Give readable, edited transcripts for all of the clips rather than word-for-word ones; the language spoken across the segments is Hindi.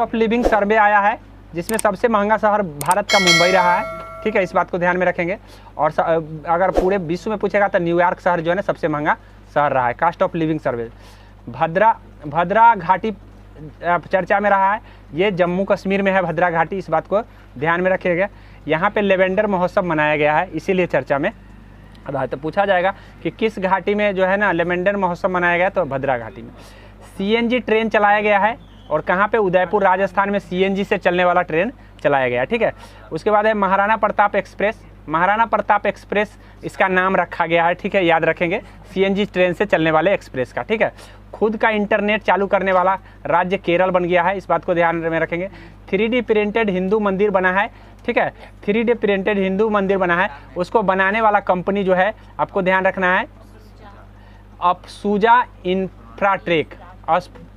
ऑफ लिविंग सर्वे आया है जिसमें सबसे महंगा शहर भारत का मुंबई रहा है, ठीक है, इस बात को ध्यान में रखेंगे। और अगर पूरे विश्व में पूछेगा तो न्यूयॉर्क शहर जो है ना सबसे महंगा शहर रहा है, कास्ट ऑफ लिविंग सर्वे। भद्रा घाटी चर्चा में रहा है, ये जम्मू कश्मीर में है भद्रा घाटी, इस बात को ध्यान में रखिएगा। यहाँ पे लेवेंडर महोत्सव मनाया गया है, इसीलिए चर्चा में रहा है। तो पूछा जाएगा कि किस घाटी में जो है ना लेवेंडर महोत्सव मनाया गया, तो भद्रा घाटी में। सीएनजी ट्रेन चलाया गया है और कहाँ पे, उदयपुर राजस्थान में सीएनजी से चलने वाला ट्रेन चलाया गया, ठीक है। उसके बाद है महाराणा प्रताप एक्सप्रेस। महाराणा प्रताप एक्सप्रेस इसका नाम रखा गया है, ठीक है, याद रखेंगे, सीएनजी ट्रेन से चलने वाले एक्सप्रेस का, ठीक है। खुद का इंटरनेट चालू करने वाला राज्य केरल बन गया है, इस बात को ध्यान में रखेंगे। 3D प्रिंटेड हिंदू मंदिर बना है, ठीक है, 3D प्रिंटेड हिंदू मंदिर बना है, उसको बनाने वाला कंपनी जो है आपको ध्यान रखना है अफसूजा इंफ्राटेक।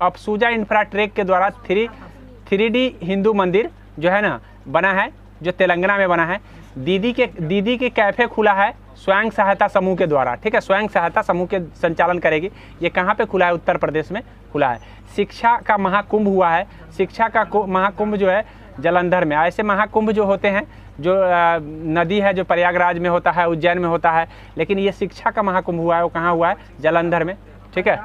अफसूजा इंफ्राटेक के द्वारा 3D हिंदू मंदिर जो है ना बना है, जो तेलंगाना में बना है। दीदी के कैफ़े खुला है स्वयं सहायता समूह के द्वारा, ठीक है, स्वयं सहायता समूह के संचालन करेगी। ये कहाँ पे खुला है, उत्तर प्रदेश में खुला है। शिक्षा का महाकुंभ हुआ है, शिक्षा का महाकुंभ जो है जालंधर में। ऐसे महाकुंभ जो होते हैं, जो नदी है जो प्रयागराज में होता है, उज्जैन में होता है, लेकिन ये शिक्षा का महाकुंभ हुआ है, वो कहाँ हुआ है, जालंधर में, ठीक है,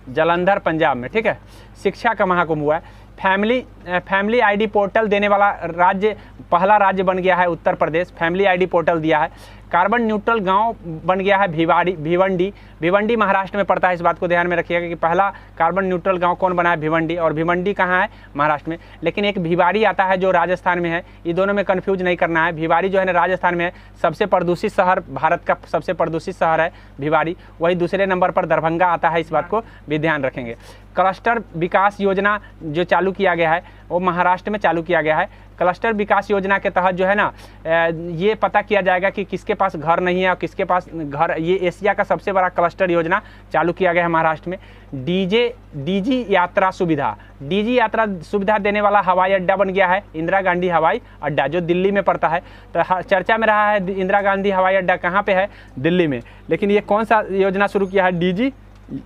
जालंधर पंजाब में, ठीक है, शिक्षा का महाकुंभ हुआ है। फैमिली आईडी पोर्टल देने वाला राज्य, पहला राज्य बन गया है Uttar Pradesh, family ID portal दिया है। कार्बन न्यूट्रल गांव बन गया है भिवंडी महाराष्ट्र में पड़ता है, इस बात को ध्यान में रखिएगा कि पहला कार्बन न्यूट्रल गांव कौन बना है, भिवंडी। और भिवंडी कहाँ है, महाराष्ट्र में। लेकिन एक भिवाड़ी आता है जो राजस्थान में है, ये दोनों में कन्फ्यूज नहीं करना है। भिवाड़ी जो है ना राजस्थान में है, सबसे प्रदूषित शहर, भारत का सबसे प्रदूषित शहर है भिवाड़ी। वही दूसरे नंबर पर दरभंगा आता है, इस बात को भी ध्यान रखेंगे। क्लस्टर विकास योजना जो चालू किया गया है वो महाराष्ट्र में चालू किया गया है। क्लस्टर विकास योजना के तहत जो है ना ये पता किया जाएगा कि किसके पास घर नहीं है और किसके पास घर, ये एशिया का सबसे बड़ा क्लस्टर योजना चालू किया गया है महाराष्ट्र में। डीजी यात्रा सुविधा देने वाला हवाई अड्डा बन गया है इंदिरा गांधी हवाई अड्डा, जो दिल्ली में पड़ता है। तो चर्चा में रहा है इंदिरा गांधी हवाई अड्डा कहाँ पे है, दिल्ली में। लेकिन ये कौन सा योजना शुरू किया है, डीजी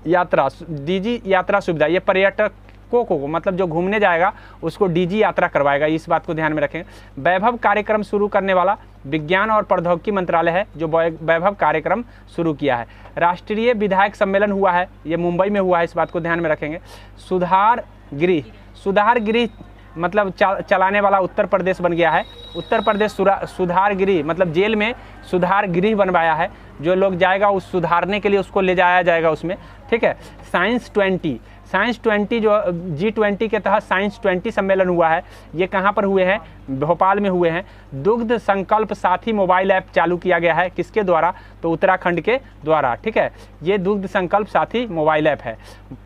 यात्रा सुविधा। ये पर्यटकों को मतलब जो घूमने जाएगा उसको डीजी यात्रा करवाएगा, इस बात को ध्यान में रखें। वैभव कार्यक्रम शुरू करने वाला विज्ञान और प्रौद्योगिकी मंत्रालय है जो वैभव कार्यक्रम शुरू किया है। राष्ट्रीय विधायक सम्मेलन हुआ है, ये मुंबई में हुआ है, इस बात को ध्यान में रखेंगे। सुधार गृह मतलब चलाने वाला उत्तर प्रदेश बन गया है। उत्तर प्रदेश सुधार गृह मतलब जेल में सुधार गृह बनवाया है, जो लोग जाएगा उस सुधारने के लिए उसको ले जाया जाएगा उसमें, ठीक है। साइंस 20 जो G20 के तहत साइंस 20 सम्मेलन हुआ है, ये कहाँ पर हुए हैं, भोपाल में हुए हैं। दुग्ध संकल्प साथी मोबाइल ऐप चालू किया गया है, किसके द्वारा, तो उत्तराखंड के द्वारा, ठीक है। ये दुग्ध संकल्प साथी मोबाइल ऐप है।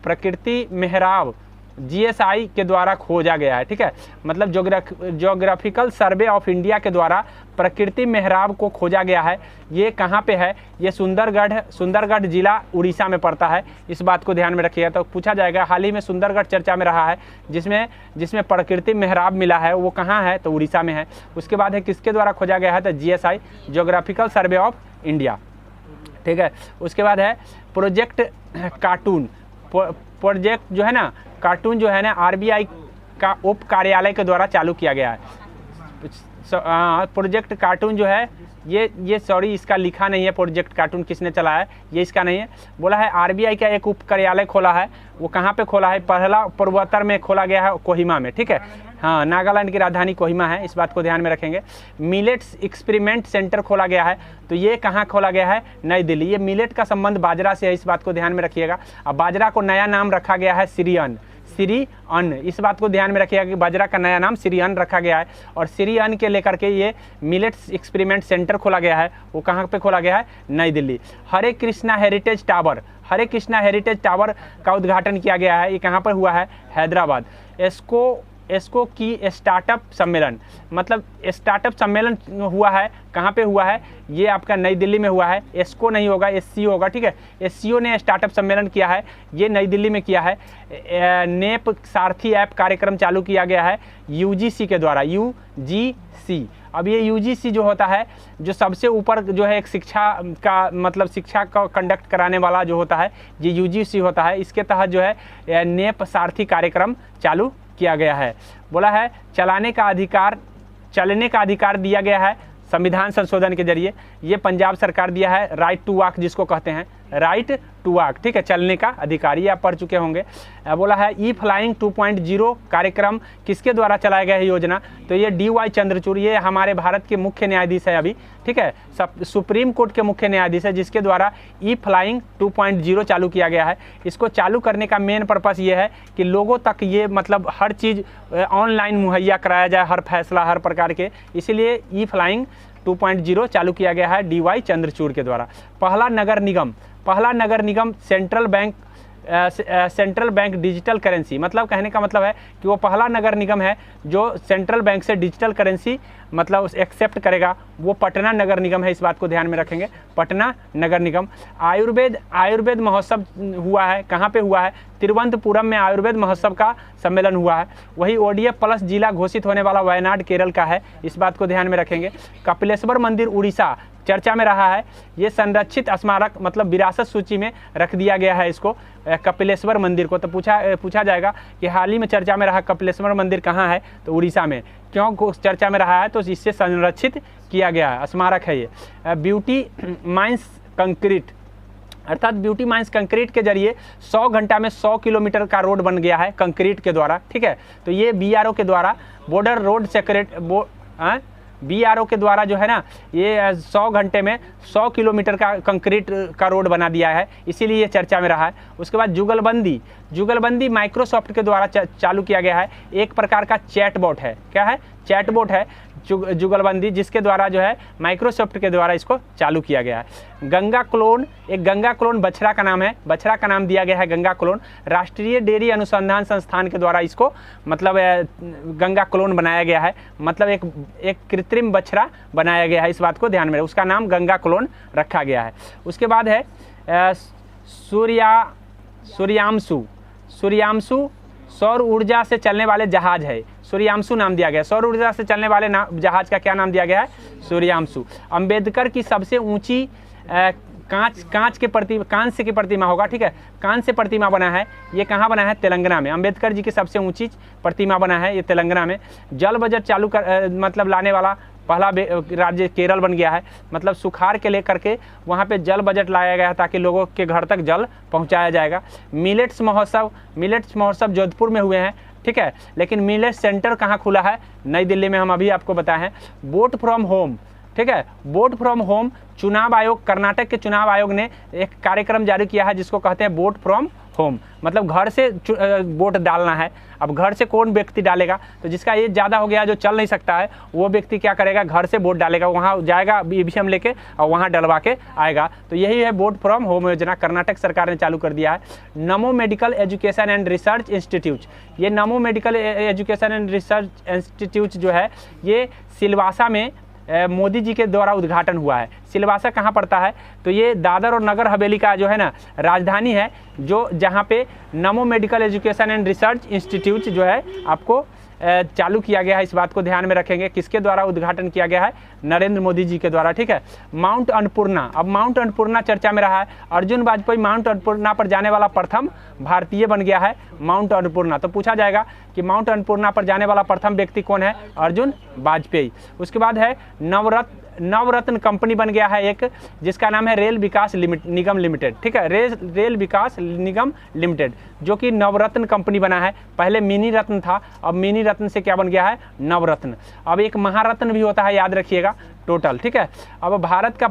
प्रकृति मेहराब GSI के द्वारा खोजा गया है, ठीक है, मतलब ज्योग्राफिकल सर्वे ऑफ इंडिया के द्वारा प्रकृति मेहराब को खोजा गया है। ये कहाँ पे है, ये सुंदरगढ़ जिला उड़ीसा में पड़ता है, इस बात को ध्यान में रखिएगा। तो पूछा जाएगा, हाल ही में सुंदरगढ़ चर्चा में रहा है जिसमें प्रकृति मेहराब मिला है, वो कहाँ है, तो उड़ीसा में है। उसके बाद है किसके द्वारा खोजा गया है, तो GSI geographical survey of India, ठीक है। उसके बाद है प्रोजेक्ट कार्टून। प्रोजेक्ट जो है ना कार्टून जो है ना RBI का उप कार्यालय के द्वारा चालू किया गया है। प्रोजेक्ट कार्टून जो है ये सॉरी इसका लिखा नहीं है, प्रोजेक्ट कार्टून किसने चलाया है ये इसका नहीं है, बोला है RBI का एक उप कार्यालय खोला है। वो कहाँ पे खोला है, पहला पूर्वोत्तर में खोला गया है, कोहिमा में, ठीक है, हाँ, नागालैंड की राजधानी कोहिमा है, इस बात को ध्यान में रखेंगे। मिलेट्स एक्सपेरिमेंट सेंटर खोला गया है, तो ये कहाँ खोला गया है, नई दिल्ली। ये मिलेट का संबंध बाजरा से है, इस बात को ध्यान में रखिएगा। अब बाजरा को नया नाम रखा गया है सिरी अन्न, इस बात को ध्यान में रखिएगा कि बाजरा का नया नाम सिरी अन्न रखा गया है। और सिरी अन्न के लेकर के ये मिलेट्स एक्सपेरिमेंट सेंटर खोला गया है, वो कहाँ पे खोला गया है, नई दिल्ली। हरे कृष्णा हेरिटेज टावर का उद्घाटन किया गया है, ये कहाँ पर हुआ है, हैदराबाद। एस्को की स्टार्टअप सम्मेलन, मतलब स्टार्टअप सम्मेलन हुआ है, कहाँ पे हुआ है, ये आपका नई दिल्ली में हुआ है। एस्को नहीं होगा, एससीओ होगा, ठीक है। एससीओ ने स्टार्टअप सम्मेलन किया है, ये नई दिल्ली में किया है। नेप सारथी ऐप कार्यक्रम चालू किया गया है यूजीसी के द्वारा, यूजीसी। अब ये यूजीसी जो होता है, जो सबसे ऊपर जो है एक शिक्षा का मतलब शिक्षा का कंडक्ट कराने वाला जो होता है, ये यूजीसी होता है। इसके तहत जो है नेप सारथी कार्यक्रम चालू किया गया है। बोला है चलने का अधिकार दिया गया है संविधान संशोधन के जरिए। ये पंजाब सरकार दिया है, राइट टू वॉक जिसको कहते हैं, राइट टू वॉक, ठीक है, चलने का अधिकार, ये आप पढ़ चुके होंगे। बोला है ई फ्लाइंग 2.0 कार्यक्रम किसके द्वारा चलाया गया है योजना, तो ये DY चंद्रचूड़, ये हमारे भारत के मुख्य न्यायाधीश है अभी, ठीक है, सुप्रीम कोर्ट के मुख्य न्यायाधीश है, जिसके द्वारा ई फ्लाइंग 2.0 चालू किया गया है। इसको चालू करने का मेन पर्पस ये है कि लोगों तक ये मतलब हर चीज़ ऑनलाइन मुहैया कराया जाए, हर फैसला हर प्रकार के, इसीलिए ई फ्लाइंग 2.0 चालू किया गया है DY चंद्रचूड़ के द्वारा। पहला नगर निगम सेंट्रल बैंक डिजिटल करेंसी, मतलब कहने का मतलब है कि वो पहला नगर निगम है जो सेंट्रल बैंक से डिजिटल करेंसी मतलब एक्सेप्ट करेगा, वो पटना नगर निगम है, इस बात को ध्यान में रखेंगे, पटना नगर निगम। आयुर्वेद महोत्सव हुआ है, कहाँ पे हुआ है, तिरुवनंतपुरम में आयुर्वेद महोत्सव का सम्मेलन हुआ है। वही ODF प्लस जिला घोषित होने वाला वायनाड केरल का है, इस बात को ध्यान में रखेंगे। कपिलेश्वर मंदिर उड़ीसा चर्चा में रहा है, ये संरक्षित स्मारक मतलब विरासत सूची में रख दिया गया है इसको, कपिलेश्वर मंदिर को। तो पूछा जाएगा कि हाल ही में चर्चा में रहा कपिलेश्वर मंदिर कहाँ है, तो उड़ीसा में। क्यों चर्चा में रहा है, तो इससे संरक्षित किया गया है, स्मारक है ये। ब्यूटी माइंस कंक्रीट, अर्थात ब्यूटी माइंस कंक्रीट के जरिए 100 घंटा में 100 किलोमीटर का रोड बन गया है कंक्रीट के द्वारा, ठीक है। तो ये BRO के द्वारा बॉर्डर रोड BRO के द्वारा जो है ना, ये 100 घंटे में 100 किलोमीटर का कंक्रीट का रोड बना दिया है, इसीलिए ये चर्चा में रहा है। उसके बाद जुगलबंदी माइक्रोसॉफ्ट के द्वारा चालू किया गया है, एक प्रकार का चैटबॉट है। क्या है, चैटबॉट है जुगलबंदी, जिसके द्वारा जो है माइक्रोसॉफ्ट के द्वारा इसको चालू किया गया है। गंगा क्लोन बछड़ा का नाम है, बछड़ा का नाम दिया गया है गंगा क्लोन। राष्ट्रीय डेयरी अनुसंधान संस्थान के द्वारा इसको मतलब गंगा क्लोन बनाया गया है, मतलब एक कृत्रिम बछड़ा बनाया गया है, इस बात को ध्यान में, उसका नाम गंगा क्लोन रखा गया है। उसके बाद है सूर्यांशु सौर ऊर्जा से चलने वाले जहाज है, सूर्यांशु नाम दिया गया है। सौर ऊर्जा से चलने वाले जहाज का क्या नाम दिया गया है, सूर्यांशु। अंबेडकर की सबसे ऊंची कांस्य की प्रतिमा होगा, ठीक है, कांस्य प्रतिमा बना है, ये कहाँ बना है, तेलंगाना में। अंबेडकर जी की सबसे ऊंची प्रतिमा बना है, ये तेलंगाना में। जल बजट चालू मतलब लाने वाला पहला राज्य केरल बन गया है, मतलब सुखाड़ के लेकर के वहाँ पे जल बजट लाया गया है ताकि लोगों के घर तक जल पहुँचाया जाएगा। मिलेट्स महोत्सव जोधपुर में हुए हैं, ठीक है, लेकिन मिलेट सेंटर कहाँ खुला है, नई दिल्ली में, हम अभी आपको बताए हैं। वोट फ्रॉम होम, ठीक है, वोट फ्रॉम होम चुनाव आयोग, कर्नाटक के चुनाव आयोग ने एक कार्यक्रम जारी किया है जिसको कहते हैं वोट फ्रॉम होम, मतलब घर से वोट डालना है। अब घर से कौन व्यक्ति डालेगा, तो जिसका एज ज़्यादा हो गया, जो चल नहीं सकता है, वो व्यक्ति क्या करेगा, घर से वोट डालेगा, वहाँ जाएगा EVM लेके और वहाँ डलवा के आएगा। तो यही है वोट फ्रॉम होम योजना, कर्नाटक सरकार ने चालू कर दिया है। नमो medical education and research institute, ये नमो medical education and research institute जो है, ये सिलवासा में मोदी जी के द्वारा उद्घाटन हुआ है। सिलवासा कहाँ पड़ता है, तो ये दादर और नगर हवेली का जो है ना राजधानी है, जो जहाँ पे नमो medical education and research institute जो है आपको चालू किया गया है, इस बात को ध्यान में रखेंगे। किसके द्वारा उद्घाटन किया गया है, नरेंद्र मोदी जी के द्वारा, ठीक है। माउंट अन्नपूर्णा, अब माउंट अन्नपूर्णा चर्चा में रहा है, अर्जुन वाजपेयी माउंट अन्नपूर्णा पर जाने वाला प्रथम भारतीय बन गया है, माउंट अन्नपूर्णा। तो पूछा जाएगा कि माउंट अन्नपूर्णा पर जाने वाला प्रथम व्यक्ति कौन है, अर्जुन वाजपेयी। उसके बाद है नवरत्न कंपनी बन गया है एक, जिसका नाम है रेल विकास निगम लिमिटेड, ठीक है, रेल विकास निगम लिमिटेड, जो कि नवरत्न कंपनी बना है। पहले मिनी रत्न था, अब मिनी रत्न से क्या बन गया है, नवरत्न। अब एक महारत्न भी होता है, याद रखिएगा टोटल, ठीक है। अब भारत का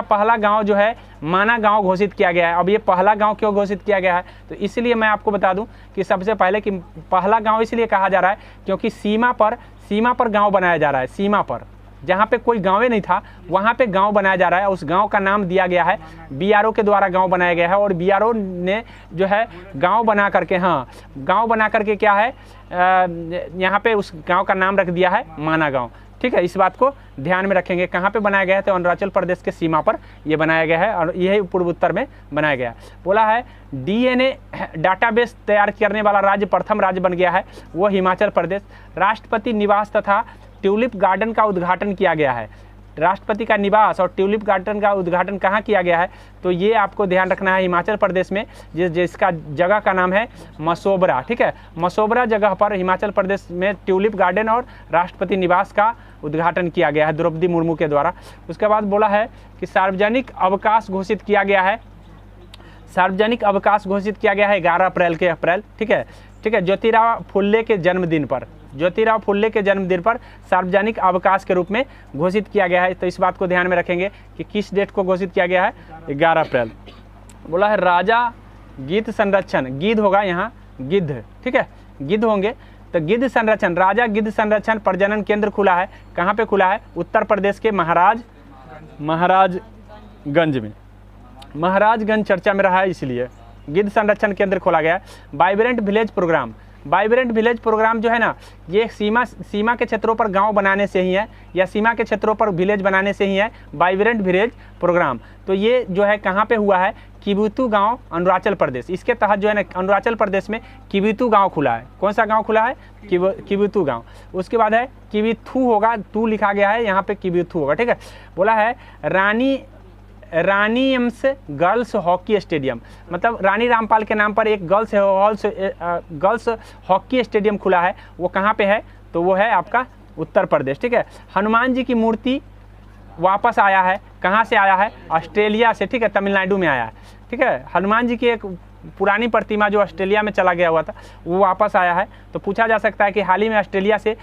पहला गांव जो है माना गांव घोषित किया गया है। अब ये पहला गांव क्यों घोषित किया गया है, तो इसलिए मैं आपको बता दूं कि सबसे पहले कि पहला गांव इसलिए कहा जा रहा है क्योंकि सीमा पर गांव बनाया जा रहा है, सीमा पर, जहाँ पे कोई गाँव नहीं था वहाँ पे गांव बनाया जा रहा है। उस गांव का नाम दिया गया है, बीआरओ के द्वारा गांव बनाया गया है। और बीआरओ ने जो है गांव बना करके, हाँ गांव बना करके क्या है, यहाँ पे उस गांव का नाम रख दिया है माना गांव। ठीक है, इस बात को ध्यान में रखेंगे। कहाँ पे बनाया गया है? तो अरुणाचल प्रदेश के सीमा पर ये बनाया गया है और यही पूर्व उत्तर में बनाया गया। बोला है डीएनए डाटाबेस तैयार करने वाला राज्य प्रथम राज्य बन गया है, वो हिमाचल प्रदेश। राष्ट्रपति निवास तथा ट्यूलिप गार्डन का उद्घाटन किया गया है। राष्ट्रपति का निवास और ट्यूलिप गार्डन का उद्घाटन कहाँ किया गया है? तो ये आपको ध्यान रखना है, हिमाचल प्रदेश में, जिसका जगह का नाम है मसोबरा। ठीक है, मसोबरा जगह पर हिमाचल प्रदेश में ट्यूलिप गार्डन और राष्ट्रपति निवास का उद्घाटन किया गया है द्रौपदी मुर्मू के द्वारा। उसके बाद बोला है कि सार्वजनिक अवकाश घोषित किया गया है। सार्वजनिक अवकाश घोषित किया गया है 11 अप्रैल के अप्रैल। ठीक है, ज्योतिराव फुल्ले के जन्मदिन पर, ज्योतिराव फुल्ले के जन्मदिन पर सार्वजनिक अवकाश के रूप में घोषित किया गया है। तो इस बात को ध्यान में रखेंगे कि किस डेट को घोषित किया गया है, 11 अप्रैल। बोला है राजा गिद्ध संरक्षण, गिद्ध होगा यहाँ गिद्ध, ठीक है, गिद्ध होंगे तो गिद्ध संरक्षण, राजा गिद्ध संरक्षण प्रजनन केंद्र खुला है। कहाँ पे खुला है? उत्तर प्रदेश के महाराजगंज में। महाराजगंज चर्चा में रहा है, इसलिए गिद्ध संरक्षण केंद्र खोला गया। Vibrant village programme, vibrant village programme जो है ना, ये सीमा के क्षेत्रों पर गांव बनाने से ही है, या सीमा के क्षेत्रों पर विलेज बनाने से ही है वाइब्रेंट विलेज प्रोग्राम। तो ये जो है कहाँ पे हुआ है? किबुतु गांव, अरुणाचल प्रदेश। इसके तहत जो है ना अरुणाचल प्रदेश में किबुतु गांव खुला है। कौन सा गांव खुला है? किबुतु गांव। उसके बाद है किबिथु होगा, तू लिखा गया है यहाँ पे किबिथु होगा। ठीक है, बोला है रानी एम्स गर्ल्स हॉकी स्टेडियम, मतलब रानी रामपाल के नाम पर एक गर्ल्स हॉकी स्टेडियम खुला है। वो कहाँ पे है? तो वो है आपका उत्तर प्रदेश। ठीक है, हनुमान जी की मूर्ति वापस आया है। कहाँ से आया है? ऑस्ट्रेलिया से। ठीक है, तमिलनाडु में आया है। ठीक है, हनुमान जी की एक पुरानी प्रतिमा जो ऑस्ट्रेलिया में चला गया हुआ था वो वापस आया है। तो पूछा जा सकता है कि हाल ही में ऑस्ट्रेलिया से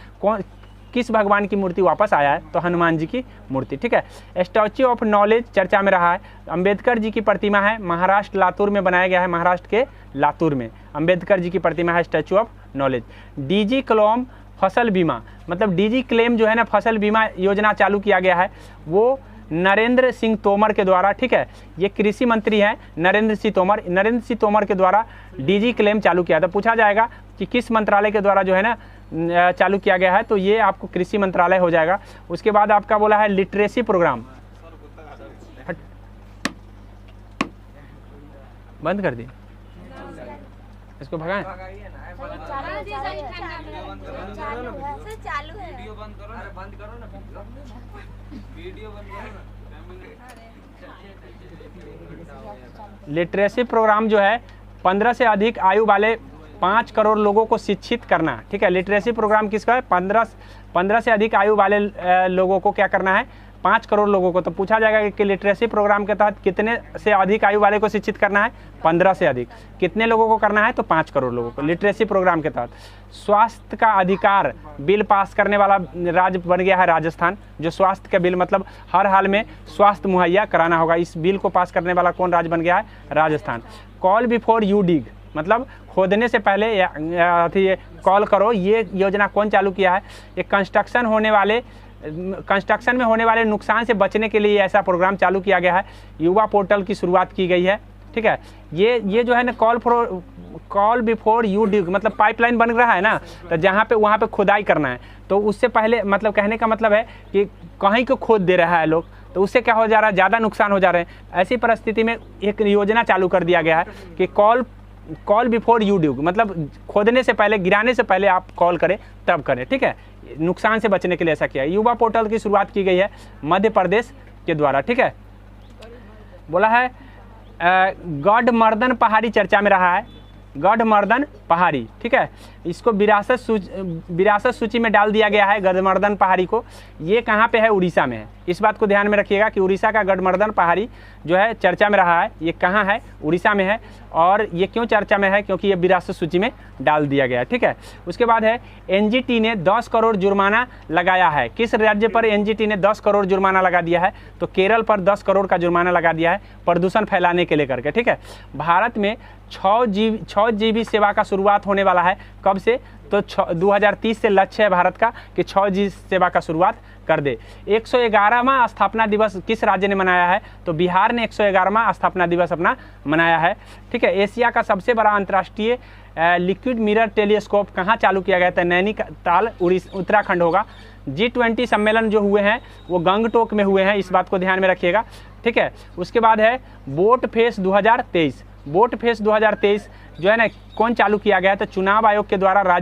किस भगवान की मूर्ति वापस आया है? तो हनुमान जी की मूर्ति। ठीक है, स्टैच्यू ऑफ नॉलेज चर्चा में रहा है। अंबेडकर जी की प्रतिमा है, महाराष्ट्र लातूर में बनाया गया है, महाराष्ट्र के लातूर में अंबेडकर जी की प्रतिमा है, statue of knowledge. DG claim फसल बीमा, मतलब डीजी क्लेम जो है ना फसल बीमा योजना चालू किया गया है, वो नरेंद्र सिंह तोमर के द्वारा। ठीक है, ये कृषि मंत्री हैं नरेंद्र सिंह तोमर के द्वारा डीजी क्लेम चालू किया था। पूछा जाएगा कि किस मंत्रालय के द्वारा जो है ना चालू किया गया है, तो ये आपको कृषि मंत्रालय हो जाएगा। उसके बाद आपका बोला है लिटरेसी प्रोग्राम, बंद कर दी, इसको भगाएं। लिटरेसी प्रोग्राम जो है 15 से अधिक आयु वाले 5 करोड़ लोगों को शिक्षित करना। ठीक है, लिटरेसी प्रोग्राम किसका है? 15 से अधिक आयु वाले लोगों को क्या करना है? 5 करोड़ लोगों को। तो पूछा जाएगा कि लिटरेसी प्रोग्राम के तहत कितने से अधिक आयु वाले को शिक्षित करना है? 15 से अधिक। कितने लोगों को करना है? तो 5 करोड़ लोगों को लिटरेसी प्रोग्राम के तहत। स्वास्थ्य का अधिकार बिल पास करने वाला राज्य बन गया है राजस्थान। जो स्वास्थ्य का बिल, मतलब हर हाल में स्वास्थ्य मुहैया कराना होगा, इस बिल को पास करने वाला कौन राज्य बन गया है? Rajasthan. Call before you dig, मतलब खोदने से पहले या कॉल करो, ये योजना कौन चालू किया है? ये कंस्ट्रक्शन में होने वाले नुकसान से बचने के लिए ऐसा प्रोग्राम चालू किया गया है। युवा पोर्टल की शुरुआत की गई है। ठीक है, ये जो है ना कॉल बिफोर यू डिग, मतलब पाइपलाइन बन रहा है ना, तो जहाँ पे वहाँ पे खुदाई करना है, तो उससे पहले, मतलब कहने का मतलब है कि कहीं को खोद दे रहा है लोग, तो उससे क्या हो जा रहा है? ज़्यादा नुकसान हो जा रहे हैं। ऐसी परिस्थिति में एक योजना चालू कर दिया गया है कि कॉल बिफोर यू डिग, मतलब खोदने से पहले, गिराने से पहले आप कॉल करें तब करें। ठीक है, नुकसान से बचने के लिए ऐसा किया है। युवा पोर्टल की शुरुआत की गई है मध्य प्रदेश के द्वारा। ठीक है, बोला है गढ़मर्दन पहाड़ी चर्चा में रहा है, गढ़मर्दन पहाड़ी। ठीक है, इसको विरासत सूची में डाल दिया गया है गढ़मर्दन पहाड़ी को। ये कहाँ पे है? उड़ीसा में है। इस बात को ध्यान में रखिएगा कि उड़ीसा का गढ़मर्दन पहाड़ी जो है चर्चा में रहा है, ये कहाँ है? उड़ीसा में है। और ये क्यों चर्चा में है? क्योंकि ये विरासत सूची में डाल दिया गया है। ठीक है, उसके बाद है एनजीटी ने 10 करोड़ जुर्माना लगाया है। किस राज्य पर एनजीटी ने 10 करोड़ जुर्माना लगा दिया है? तो केरल पर 10 करोड़ का जुर्माना लगा दिया है प्रदूषण फैलाने के लेकर के। ठीक है, भारत में 6G सेवा का शुरुआत होने वाला है। कब से? तो 2030 से लक्ष्य है भारत का कि 6G सेवा का शुरुआत कर दे। 111वां स्थापना दिवस किस राज्य ने मनाया है? तो बिहार ने 111वां स्थापना दिवस अपना मनाया है। ठीक है, एशिया का सबसे बड़ा अंतर्राष्ट्रीय लिक्विड मिरर टेलीस्कोप कहाँ चालू किया गया था? नैनीताल उत्तराखंड होगा। G20 सम्मेलन जो हुए हैं वो गंगटोक में हुए हैं, इस बात को ध्यान में रखिएगा। ठीक है, उसके बाद है वोट फेस 2023। वोट फेस 2023 जो है ना कौन चालू किया गया? तो चुनाव आयोग के द्वारा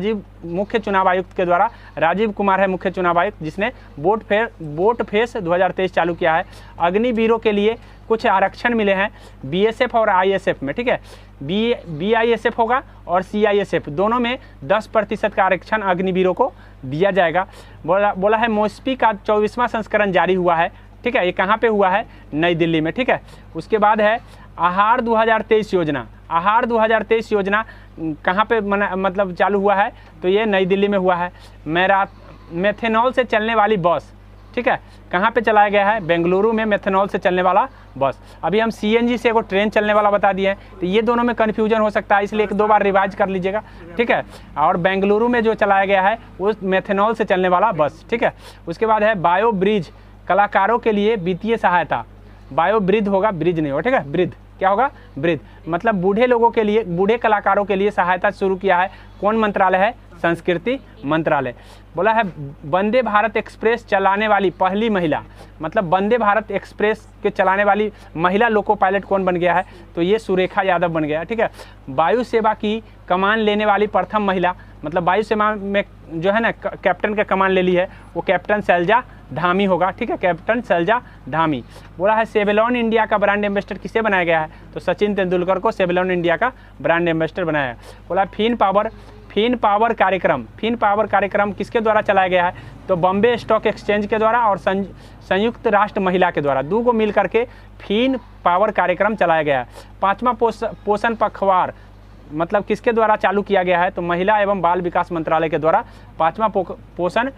मुख्य चुनाव आयुक्त के द्वारा राजीव कुमार है मुख्य चुनाव आयुक्त, जिसने वोट फेस 2023 चालू किया है। अग्निवीरों के लिए कुछ आरक्षण मिले हैं BSF और ISF में। ठीक है, BISF होगा और CISF दोनों में 10% का आरक्षण अग्निवीरों को दिया जाएगा। बोला है MOSPI का 24वां संस्करण जारी हुआ है। ठीक है, ये कहाँ पे हुआ है? नई दिल्ली में। ठीक है, उसके बाद है आहार 2023 योजना। आहार 2023 योजना कहाँ पे मतलब चालू हुआ है? तो ये नई दिल्ली में हुआ है। मेथेनॉल से चलने वाली बस, ठीक है, कहाँ पे चलाया गया है? बेंगलुरु में मेथेनॉल से चलने वाला बस। अभी हम CNG से एगो ट्रेन चलने वाला बता दिए हैं, तो ये दोनों में कन्फ्यूजन हो सकता है, इसलिए 1-2 बार रिवाइज कर लीजिएगा। ठीक है, और बेंगलुरु में जो चलाया गया है वो मेथेनॉल से चलने वाला बस। ठीक है, उसके बाद है बायो ब्रिज, कलाकारों के लिए वित्तीय सहायता। बायो ब्रिज होगा, ब्रिज नहीं होगा। ठीक है, ब्रिज क्या होगा? ब्रिज मतलब बूढ़े लोगों के लिए, बूढ़े कलाकारों के लिए सहायता शुरू किया है। कौन मंत्रालय है? संस्कृति मंत्रालय। बोला है वंदे भारत एक्सप्रेस चलाने वाली पहली महिला, मतलब वंदे भारत एक्सप्रेस के चलाने वाली महिला लोको पायलट कौन बन गया है? तो ये सुरेखा यादव बन गया। ठीक है, वायु सेवा की कमान लेने वाली प्रथम महिला, मतलब वायु सेवा में जो है ना कैप्टन का कमान ले ली है, वो कैप्टन शैलजा धामी होगा। ठीक है, कैप्टन शैलजा धामी। बोला है सेवलॉन इंडिया का ब्रांड एम्बेसडर किसे बनाया गया है? तो सचिन तेंदुलकर को सेवलॉन इंडिया का ब्रांड एम्बेसडर बनाया है। बोला फिन पावर कार्यक्रम किसके द्वारा चलाया गया है? तो बॉम्बे स्टॉक एक्सचेंज के द्वारा और संयुक्त राष्ट्र महिला के द्वारा, दो को मिल करके फिन पावर कार्यक्रम चलाया गया है। 5वां पोषण पखवाड़ मतलब किसके द्वारा चालू किया गया है? तो महिला एवं बाल विकास मंत्रालय के द्वारा 5वां पोषण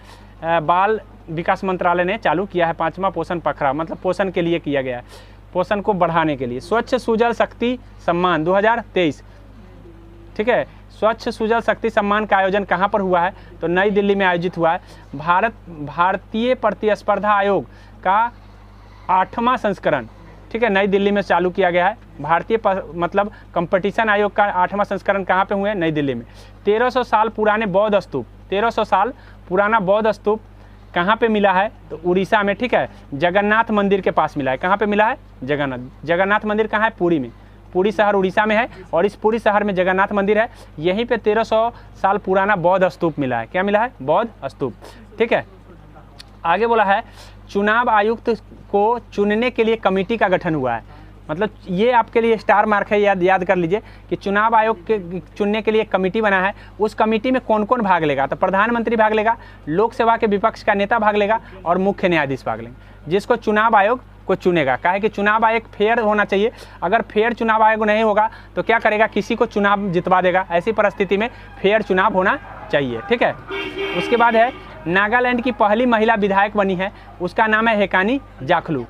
बाल विकास मंत्रालय ने चालू किया है। 5वां पोषण पखवाड़ा मतलब पोषण के लिए किया गया है, पोषण को बढ़ाने के लिए। स्वच्छ सुजल शक्ति सम्मान 2023। ठीक है, स्वच्छ सुजल शक्ति सम्मान का आयोजन कहाँ पर हुआ है? तो नई दिल्ली में आयोजित हुआ है। भारतीय प्रतिस्पर्धा आयोग का 8वां संस्करण, ठीक है, नई दिल्ली में चालू किया गया है। भारतीय मतलब कंपटीशन आयोग का 8वां संस्करण कहाँ पे हुए हैं? नई दिल्ली में। 1300 साल पुराने बौद्ध स्तूप, 1300 साल पुराना बौद्ध स्तूप कहाँ पे मिला है? तो उड़ीसा में। ठीक है, जगन्नाथ मंदिर के पास मिला है। कहाँ पे मिला है? जगन्नाथ मंदिर कहाँ है? पुरी में। पुरी शहर उड़ीसा में है और इस पुरी शहर में जगन्नाथ मंदिर है। यहीं पे 1300 साल पुराना बौद्ध स्तूप मिला है। क्या मिला है? बौद्ध स्तूप। ठीक है, आगे बोला है चुनाव आयुक्त को चुनने के लिए कमेटी का गठन हुआ है। मतलब ये आपके लिए स्टार मार्क है, याद कर लीजिए कि चुनाव आयोग के चुनने के लिए कमेटी बना है। उस कमेटी में कौन कौन भाग लेगा? तो प्रधानमंत्री भाग लेगा, लोक सेवा के विपक्ष का नेता भाग लेगा और मुख्य न्यायाधीश भाग लेंगे, जिसको चुनाव आयोग को चुनेगा। काहे कि चुनाव आयोग फेयर होना चाहिए। अगर फेयर चुनाव आयोग नहीं होगा तो क्या करेगा? किसी को चुनाव जितवा देगा। ऐसी परिस्थिति में फेयर चुनाव होना चाहिए। ठीक है, उसके बाद है नागालैंड की पहली महिला विधायक बनी है, उसका नाम है हेकानी जाखलू।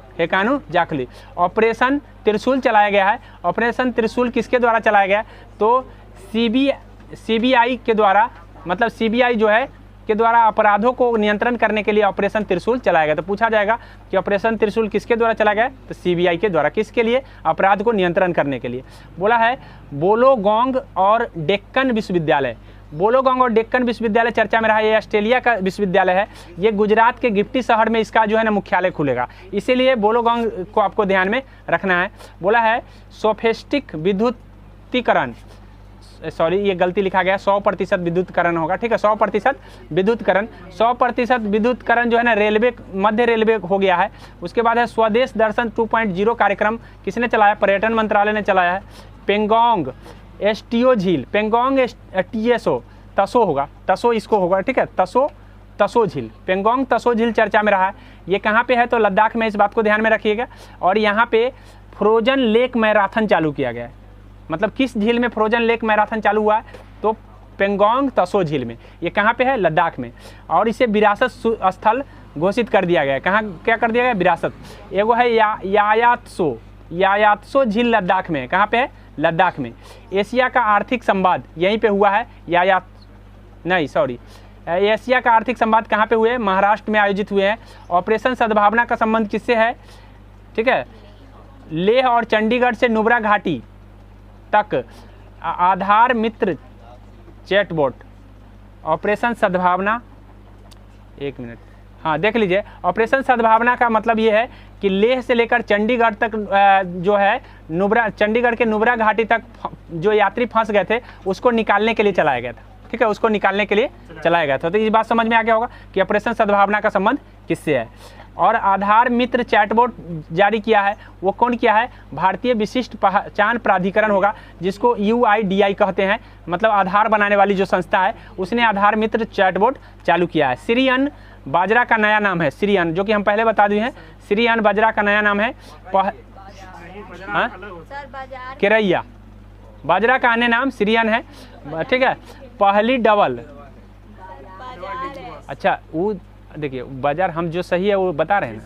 ऑपरेशन त्रिशूल चलाया गया है। ऑपरेशन त्रिशूल किसके द्वारा चलाया गया? तो CBI के द्वारा, मतलब CBI जो है के द्वारा अपराधों को नियंत्रण करने के लिए ऑपरेशन त्रिशूल चलाया गया। तो पूछा जाएगा कि ऑपरेशन त्रिशूल किसके द्वारा चलाया गया? तो CBI के द्वारा। किसके लिए? अपराध को नियंत्रण करने के लिए। बोला है बोलोगोंग और डेक्कन विश्वविद्यालय। बोलोगोंग और डेक्कन विश्वविद्यालय चर्चा में रहा। ये ऑस्ट्रेलिया का विश्वविद्यालय है। ये गुजरात के गिफ्टी शहर में इसका जो है ना मुख्यालय खुलेगा, इसीलिए बोलोगोंग को आपको ध्यान में रखना है। बोला है सोफिस्टिक विद्युतीकरण, सॉरी ये गलती लिखा गया, 100% विद्युतीकरण होगा। ठीक है, 100% विद्युतीकरण। 100% विद्युतीकरण जो है ना रेलवे, मध्य रेलवे हो गया है। उसके बाद है स्वदेश दर्शन 2.0 कार्यक्रम किसने चलाया? पर्यटन मंत्रालय ने चलाया है। पेंगोंग एसटीओ झील, पेंगोंग TSO तसो होगा, तसो इसको होगा। ठीक है, तसो झील, पेंगोंग तसो झील चर्चा में रहा है। ये कहाँ पे है? तो लद्दाख में। इस बात को ध्यान में रखिएगा। और यहाँ पे फ्रोजन लेक मैराथन चालू किया गया है। मतलब किस झील में फ्रोजन लेक मैराथन चालू हुआ है? तो पेंगोंग तसो झील में। ये कहाँ पे है? लद्दाख में। और इसे विरासत स्थल घोषित कर दिया गया है। कहाँ क्या कर दिया गया? विरासत। एगो है यायात्सो झील लद्दाख में। कहाँ पे है? लद्दाख में। एशिया का आर्थिक संवाद यहीं पे हुआ है। एशिया का आर्थिक संवाद कहाँ पे हुए? महाराष्ट्र में आयोजित हुए हैं। ऑपरेशन सद्भावना का संबंध किससे है? ठीक है, लेह और चंडीगढ़ से नुब्रा घाटी तक आधार मित्र चैटबॉट। ऑपरेशन सद्भावना, एक मिनट, हाँ देख लीजिए, ऑपरेशन सद्भावना का मतलब ये है कि लेह से लेकर चंडीगढ़ तक जो है चंडीगढ़ के नुब्रा घाटी तक जो यात्री फंस गए थे उसको निकालने के लिए चलाया गया था। ठीक है, उसको निकालने के लिए चलाया गया था। तो ये बात समझ में आ गया होगा कि ऑपरेशन सद्भावना का संबंध किससे है। और आधार मित्र चैटबॉट जारी किया है, वो कौन किया है? भारतीय विशिष्ट पहचान प्राधिकरण होगा, जिसको UIDAI कहते हैं, मतलब आधार बनाने वाली जो संस्था है उसने आधार मित्र चैटबॉट चालू किया है। श्री अन्न बाजरा का नया नाम है, श्री अन्न, जो कि हम पहले बता दिए हैं। श्री अन्न बाजरा का नया नाम है केरैया। बाजरा का अन्य नाम श्री अन्न है। ठीक है, पहली डबल, अच्छा वो देखिए बाजार, हम जो सही है वो बता रहे हैं ना,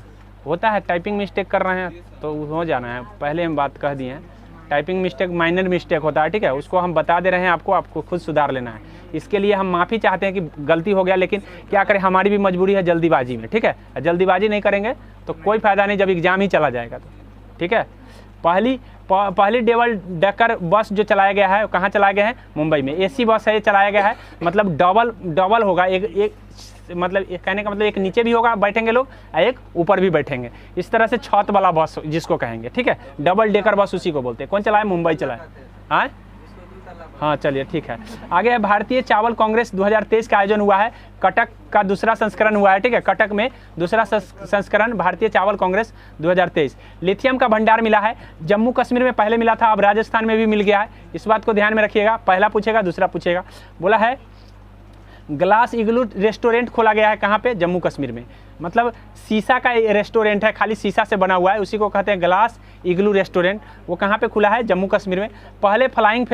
होता है टाइपिंग मिस्टेक कर रहे हैं तो हो जाना है, पहले हम बात कह दिए हैं, टाइपिंग मिस्टेक माइनर मिस्टेक होता है। ठीक है, उसको हम बता दे रहे हैं, आपको खुद सुधार लेना है। इसके लिए हम माफ़ी चाहते हैं कि गलती हो गया, लेकिन क्या करें, हमारी भी मजबूरी है जल्दीबाजी में। ठीक है, जल्दीबाजी नहीं करेंगे तो कोई फ़ायदा नहीं जब एग्ज़ाम ही चला जाएगा तो। ठीक है, पहली डबल डेकर बस जो चलाया गया है, कहाँ चलाया गया है? मुंबई में। AC बस है ये, चलाया गया है, मतलब डबल होगा, एक मतलब कहने का मतलब एक नीचे भी होगा बैठेंगे लोग, एक ऊपर भी बैठेंगे, इस तरह से छत वाला बस जिसको कहेंगे। ठीक है, डबल डेकर बस उसी को बोलते हैं। कौन चलाया? मुंबई चलाया। हाँ चलिए ठीक है। आगे है भारतीय चावल कांग्रेस 2023 का आयोजन हुआ है, कटक का दूसरा संस्करण हुआ है। ठीक है, कटक में दूसरा संस्करण भारतीय चावल कांग्रेस 2023। लिथियम का भंडार मिला है, जम्मू कश्मीर में पहले मिला था, अब राजस्थान में भी मिल गया है। इस बात को ध्यान में रखिएगा, पहला पूछेगा दूसरा पूछेगा। बोला है ग्लास इग्लू रेस्टोरेंट खोला गया है, कहाँ पे? जम्मू कश्मीर में। मतलब शीशा का रेस्टोरेंट है, खाली शीशा से बना हुआ है, उसी को कहते हैं ग्लास इग्लू रेस्टोरेंट। वो कहाँ पे खुला है? जम्मू कश्मीर में। पहले फ्लाइंग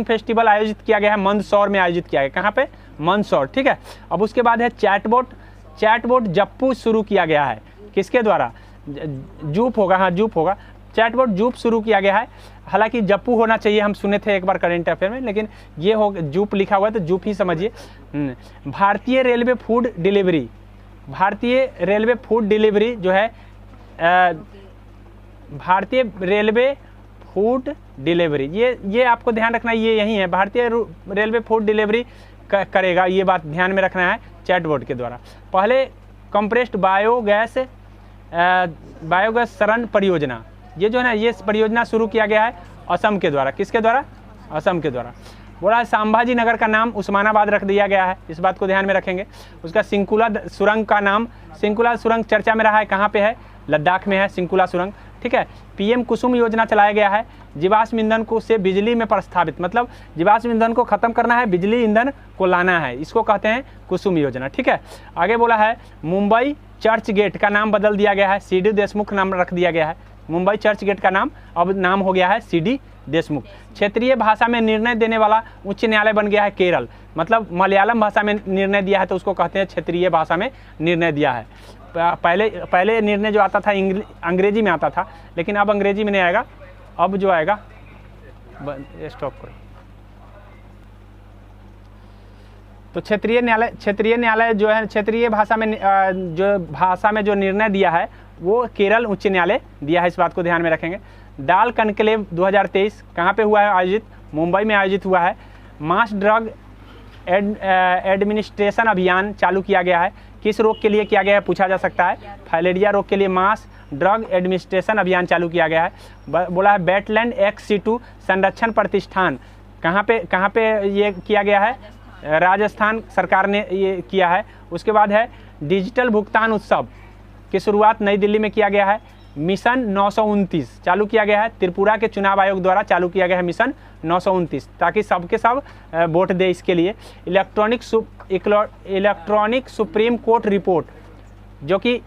फेस्टिवल आयोजित किया गया है, मंदसौर में आयोजित किया गया। कहाँ पे? मंदसौर। ठीक है, अब उसके बाद है चैटबॉट जप्पू शुरू किया गया है, किसके द्वारा? जूप होगा, हाँ जूप होगा। चैटबॉट जूप शुरू किया गया है, हालांकि जप्पू होना चाहिए, हम सुने थे एक बार करेंट अफेयर में, लेकिन ये हो जूप लिखा हुआ है तो जूप ही समझिए। भारतीय रेलवे फूड डिलीवरी जो है, भारतीय रेलवे फूड डिलीवरी, ये आपको ध्यान रखना, ये यही है, भारतीय रेलवे फूड डिलीवरी करेगा, ये बात ध्यान में रखना है चैटबॉट के द्वारा। पहले कंप्रेस्ड बायोगैस शरण परियोजना, ये जो है ना, ये परियोजना शुरू किया गया है असम के द्वारा। किसके द्वारा? असम के द्वारा। बोला है संभाजी नगर का नाम उस्मानाबाद रख दिया गया है, इस बात को ध्यान में रखेंगे। उसका सिंकुला सुरंग का नाम, सिंकुला सुरंग चर्चा में रहा है, कहाँ पे है? लद्दाख में है सिंकुला सुरंग। ठीक है, PM कुसुम योजना चलाया गया है, जीवाश्म ईंधन को से बिजली में प्रस्तावित, मतलब जीवाश्म ईंधन को खत्म करना है, बिजली ईंधन को लाना है, इसको कहते हैं कुसुम योजना। ठीक है, आगे बोला है मुंबई चर्च गेट का नाम बदल दिया गया है, CD देशमुख नाम रख दिया गया है। मुंबई चर्च गेट का नाम अब नाम हो गया है CD देशमुख। क्षेत्रीय भाषा में निर्णय देने वाला उच्च न्यायालय बन गया है केरल, मतलब मलयालम भाषा में निर्णय दिया है तो उसको कहते हैं क्षेत्रीय भाषा में निर्णय दिया है। पहले निर्णय जो आता था अंग्रेजी में आता था, लेकिन अब अंग्रेजी में नहीं आएगा, अब जो आएगा, स्टॉप करो। तो क्षेत्रीय न्यायालय जो है, क्षेत्रीय भाषा में जो निर्णय दिया है वो केरल उच्च न्यायालय दिया है, इस बात को ध्यान में रखेंगे। दाल कनक्लेव 2023 कहाँ पे हुआ है आयोजित? मुंबई में आयोजित हुआ है। मास ड्रग एडमिनिस्ट्रेशन अभियान चालू किया गया है, किस रोग के लिए किया गया है पूछा जा सकता है? फाइलेरिया रोग के लिए मास ड्रग एडमिनिस्ट्रेशन अभियान चालू किया गया है। बोला है वेटलैंड एक्स-2 संरक्षण प्रतिष्ठान कहाँ पे ये किया गया है? राजस्थान सरकार ने ये किया है। उसके बाद है डिजिटल भुगतान उत्सव की शुरुआत नई दिल्ली में किया गया है। मिशन 929 चालू किया गया है, त्रिपुरा के चुनाव आयोग द्वारा चालू किया गया है मिशन 929, ताकि सबके सब वोट दे इसके लिए। इलेक्ट्रॉनिक सुप्रीम कोर्ट रिपोर्ट जो कि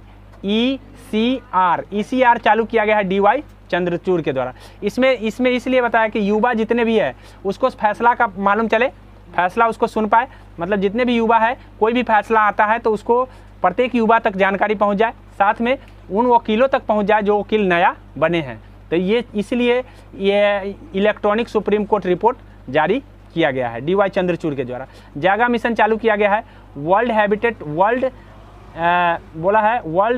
ECR चालू किया गया है DY चंद्रचूड़ के द्वारा। इसमें इसलिए बताया कि युवा जितने भी है उसको फैसला का मालूम चले, फैसला उसको सुन पाए, मतलब जितने भी युवा है कोई भी फैसला आता है तो उसको प्रत्येक युवा तक जानकारी पहुंच जाए, साथ में उन वकीलों तक पहुंच जाए जो वकील नया बने हैं। तो ये इसलिए ये इलेक्ट्रॉनिक सुप्रीम कोर्ट रिपोर्ट जारी किया गया है DY चंद्रचूड़ के द्वारा। जागा मिशन चालू किया गया है वर्ल्ड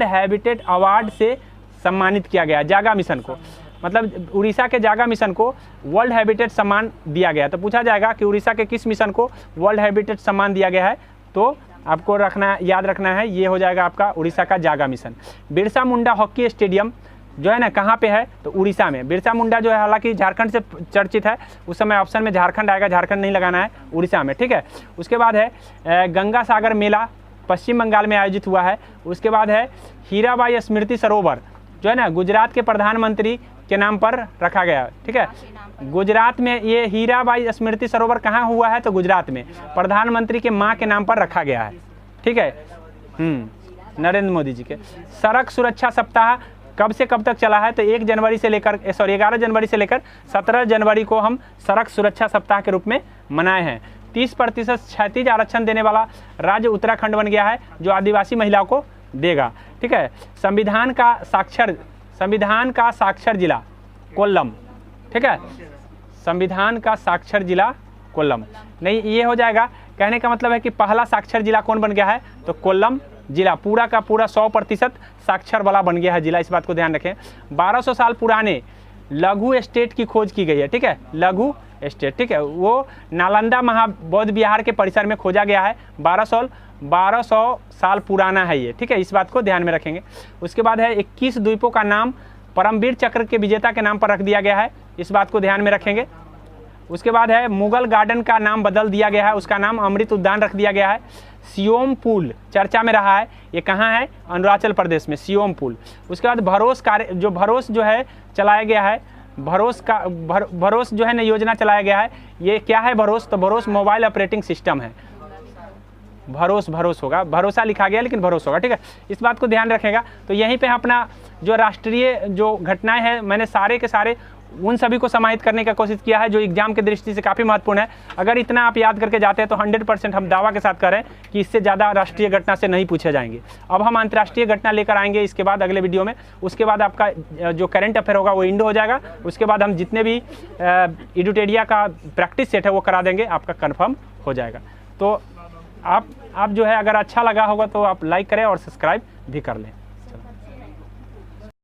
हैबिटेट अवार्ड से सम्मानित किया गया है जागा मिशन को। मतलब उड़ीसा के जागा मिशन को वर्ल्ड हैबिटेट सम्मान दिया गया है। तो पूछा जाएगा कि उड़ीसा के किस मिशन को वर्ल्ड हैबिटेट सम्मान दिया गया है, तो आपको याद रखना है, ये हो जाएगा आपका उड़ीसा का जागा mission. Birsa Munda hockey stadium जो है ना कहाँ पे है, तो उड़ीसा में। बिरसा मुंडा जो है हालांकि झारखंड से चर्चित है, उस समय ऑप्शन में झारखंड आएगा, झारखंड नहीं लगाना है, उड़ीसा में, ठीक है। उसके बाद है गंगा सागर मेला पश्चिम बंगाल में आयोजित हुआ है। उसके बाद है हीराबाई स्मृति सरोवर जो है ना गुजरात के प्रधानमंत्री के नाम पर रखा गया, ठीक है। गुजरात में ये हीराबाई स्मृति सरोवर कहाँ हुआ है, तो गुजरात में प्रधानमंत्री के माँ के नाम पर रखा गया है, ठीक है, नरेंद्र मोदी जी के। सड़क सुरक्षा सप्ताह कब से कब तक चला है, तो 11 जनवरी से लेकर 17 जनवरी को हम सड़क सुरक्षा सप्ताह के रूप में मनाए हैं। 30% क्षैतिज आरक्षण देने वाला राज्य उत्तराखंड बन गया है, जो आदिवासी महिलाओं को देगा, ठीक है। संविधान का साक्षर जिला कोल्लम, ठीक है, संविधान का साक्षर जिला कोल्लम। नहीं, ये हो जाएगा, कहने का मतलब है कि पहला साक्षर जिला कौन बन गया है, तो कोल्लम जिला पूरा का पूरा 100% साक्षर वाला बन गया है जिला, इस बात को ध्यान रखें। 1200 साल पुराने लघु स्टेट की खोज की गई है, ठीक है, लघु स्टेट, ठीक है, वो नालंदा महाबौद्ध विहार के परिसर में खोजा गया है। 1200 साल पुराना है ये, ठीक है, इस बात को ध्यान में रखेंगे। उसके बाद है 21 द्वीपों का नाम परमवीर चक्र के विजेता के नाम पर रख दिया गया है, इस बात को ध्यान में रखेंगे। उसके बाद है मुगल गार्डन का नाम बदल दिया गया है, उसका नाम अमृत उद्यान रख दिया गया है। सियोम पुल चर्चा में रहा है, ये कहाँ है, अरुणाचल प्रदेश में सियोम पुल। उसके बाद भरोस जो है चलाया गया है, भरोस जो है ना योजना चलाया गया है, ये क्या है भरोस, तो भरोस मोबाइल ऑपरेटिंग सिस्टम है। भरोस होगा, भरोसा लिखा गया लेकिन भरोस होगा, ठीक है, इस बात को ध्यान रखेगा। तो यहीं पे अपना जो राष्ट्रीय जो घटनाएं हैं मैंने सारे के सारे उन सभी को समाहित करने का कोशिश किया है जो एग्जाम की दृष्टि से काफ़ी महत्वपूर्ण है। अगर इतना आप याद करके जाते हैं तो 100% हम दावा के साथ करें कि इससे ज़्यादा राष्ट्रीय घटना से नहीं पूछे जाएंगे। अब हम अंतर्राष्ट्रीय घटना लेकर आएंगे इसके बाद अगले वीडियो में। उसके बाद आपका जो करंट अफेयर होगा वो इंडो हो जाएगा। उसके बाद हम जितने भी एडुटेरिया का प्रैक्टिस सेट है वो करा देंगे, आपका कन्फर्म हो जाएगा। तो आप जो है अगर अच्छा लगा होगा तो आप लाइक करें और सब्सक्राइब भी कर लें।